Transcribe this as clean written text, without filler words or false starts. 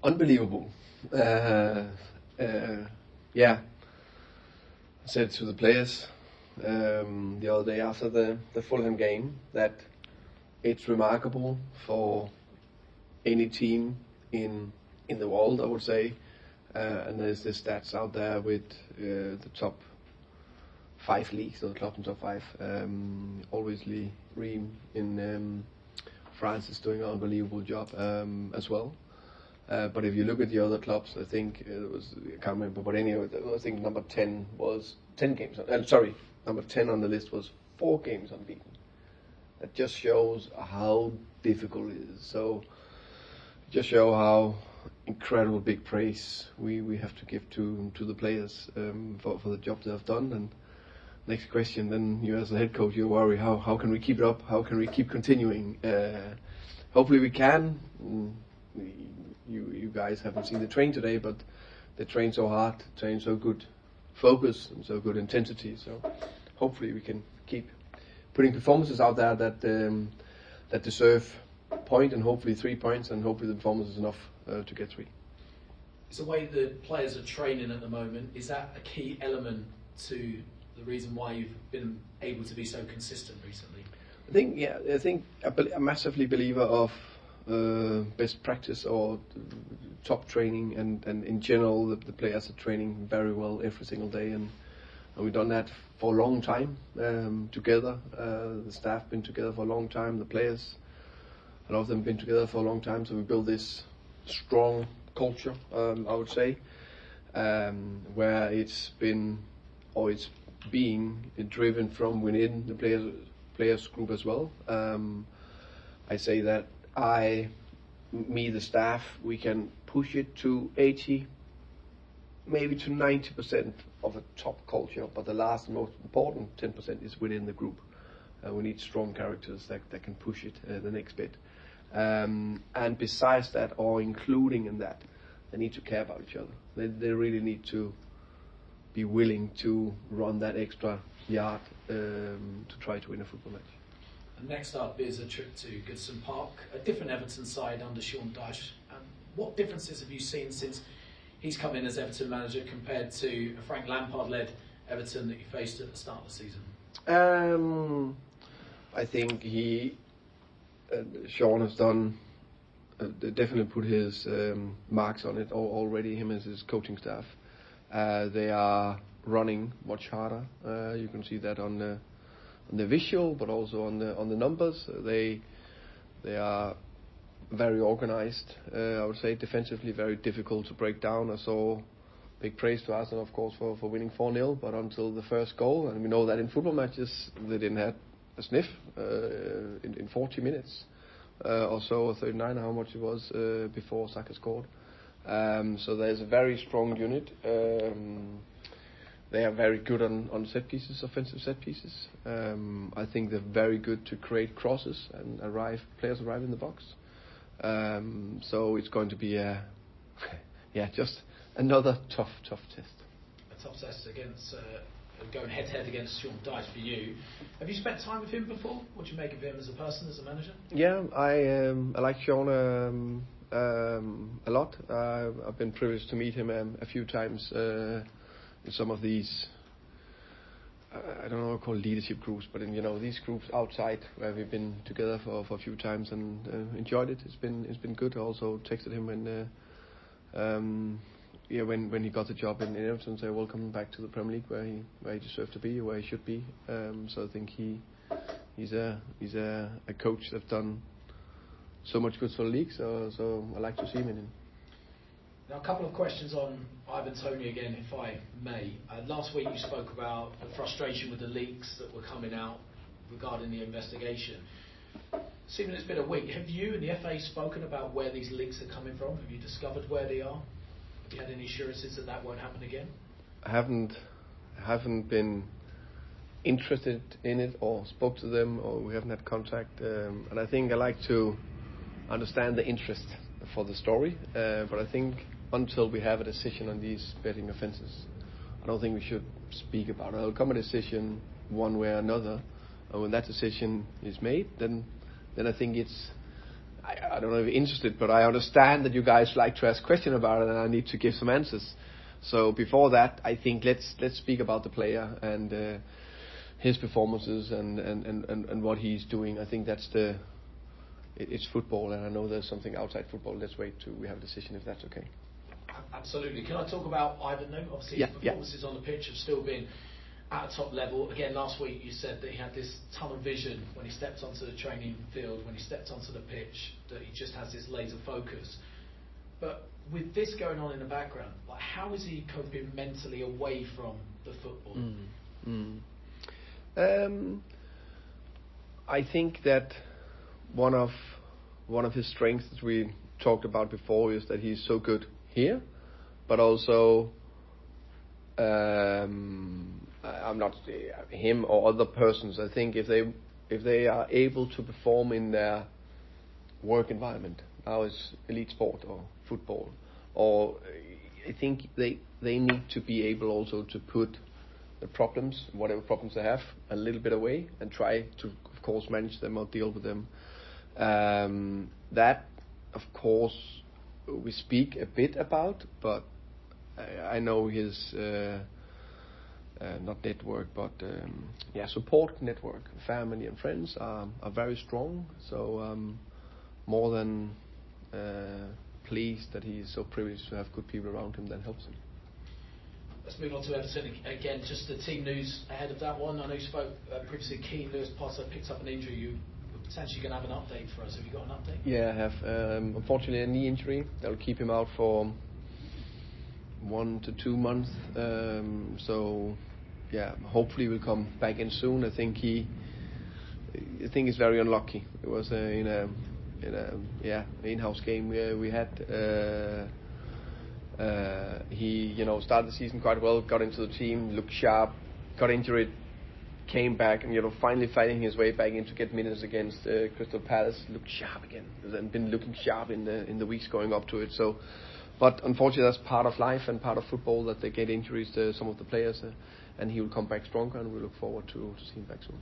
Unbelievable. Yeah, I said to the players the other day after the Fulham game that it's remarkable for any team in the world, I would say. And there's the stats out there with the top 5 leagues, or the clubs in top 5. Obviously, Reims in France is doing an unbelievable job as well. But if you look at the other clubs, I think it was, I can't remember, but anyway, I think number 10 was 10 games. Number 10 on the list was 4 games unbeaten. That just shows how difficult it is. So, just show how incredible big praise we have to give to the players for the job they have done. And next question, then you as a head coach, you worry how can we keep it up? How can we keep continuing? Hopefully we can. You guys haven't seen the train today, but they train so hard, train so good focus and so good intensity. So hopefully we can keep putting performances out there that deserve a point, and hopefully 3 points, and hopefully the performance is enough to get 3. It's the way the players are training at the moment. Is that a key element to the reason why you've been able to be so consistent recently? I think I'm a massively believer of best practice or top training, and in general the players are training very well every single day, and we've done that for a long time together. The staff been together for a long time, the players, a lot of them been together for a long time, so we build this strong culture, I would say, where it's been, or it's being driven from within the players group as well. I say that the staff, we can push it to 80, maybe to 90% of a top culture, but the last most important 10% is within the group. We need strong characters that can push it the next bit. And besides that, or including in that, they need to care about each other. They really need to be willing to run that extra yard to try to win a football match. And next up is a trip to Goodson Park, a different Everton side under Sean Dyche. What differences have you seen since he's come in as Everton manager compared to a Frank Lampard-led Everton that you faced at the start of the season? I think Sean has done, definitely put his marks on it already, him as his coaching staff. They are running much harder. You can see that on the visual, but also on the numbers. They are very organized. I would say defensively very difficult to break down. I saw big praise to Arsenal, of course, for winning 4-0, but until the first goal, and we know that in football matches they didn't have a sniff in 40 minutes or so, or 39, how much it was before Saka scored. So there's a very strong unit. They are very good on set pieces, offensive set pieces. I think they're very good to create crosses and players arrive in the box. So it's going to be just another tough test. A tough test against going head-to-head against Sean Dyche for you. Have you spent time with him before? What do you make of him as a person, as a manager? Yeah, I like Sean a lot. I've been privileged to meet him a few times in some of these, I don't know what I call leadership groups, but in these groups outside where we've been together for a few times, and enjoyed it. It's been good. I also texted him when he got the job in Everton, and said welcome back to the Premier League, where he deserves to be, where he should be. So I think he's a coach that's done so much good for the league. So I like to see him in it. Now, a couple of questions on Ivan Toney again, if I may. Last week you spoke about the frustration with the leaks that were coming out regarding the investigation. Seeming it's been a week, have you and the FA spoken about where these leaks are coming from? Have you discovered where they are? Have you had any assurances that won't happen again? I haven't been interested in it or spoke to them, or we haven't had contact. And I think I like to understand the interest for the story, but I think until we have a decision on these betting offences, I don't think we should speak about it. There'll come a decision one way or another, and when that decision is made, then I think it's I don't know if you're interested, but I understand that you guys like to ask questions about it, and I need to give some answers. So before that, I think let's speak about the player and his performances and what he's doing. I think it's football, and I know there's something outside football. Let's wait till we have a decision, if that's okay. Absolutely. Can I talk about Ivan though? Obviously, his performances on the pitch have still been at a top level. Again, last week you said that he had this tunnel vision when he stepped onto the training field, when he stepped onto the pitch, that he just has this laser focus. But with this going on in the background, like, how is he coping mentally away from the football? I think that one of his strengths that we talked about before is that he's so good here, but also I'm not him or other persons. I think if they are able to perform in their work environment, now it's elite sport or football, or I think they need to be able also to put the problems, whatever problems they have, a little bit away and try to, of course, manage them or deal with them. That, of course, we speak a bit about, but I know his not network, but support network, family and friends are very strong. So I'm more than pleased that he's so privileged to have good people around him that helps him. Let's move on to Everton again. Just the team news ahead of that one. I know you spoke previously. Keane Lewis-Potter picked up an injury. You were potentially going to have an update for us. Have you got an update? Yeah, I have. Unfortunately, a knee injury that will keep him out for 1 to 2 months. Hopefully we'll come back in soon. I think he's very unlucky. It was in a in-house game we had. He started the season quite well, got into the team, looked sharp, got injured, came back, and finally fighting his way back in to get minutes against Crystal Palace. Looked sharp again, and been looking sharp in the weeks going up to it. So, but unfortunately, that's part of life and part of football that they get injuries to some of the players, and he will come back stronger, and we look forward to seeing him back soon.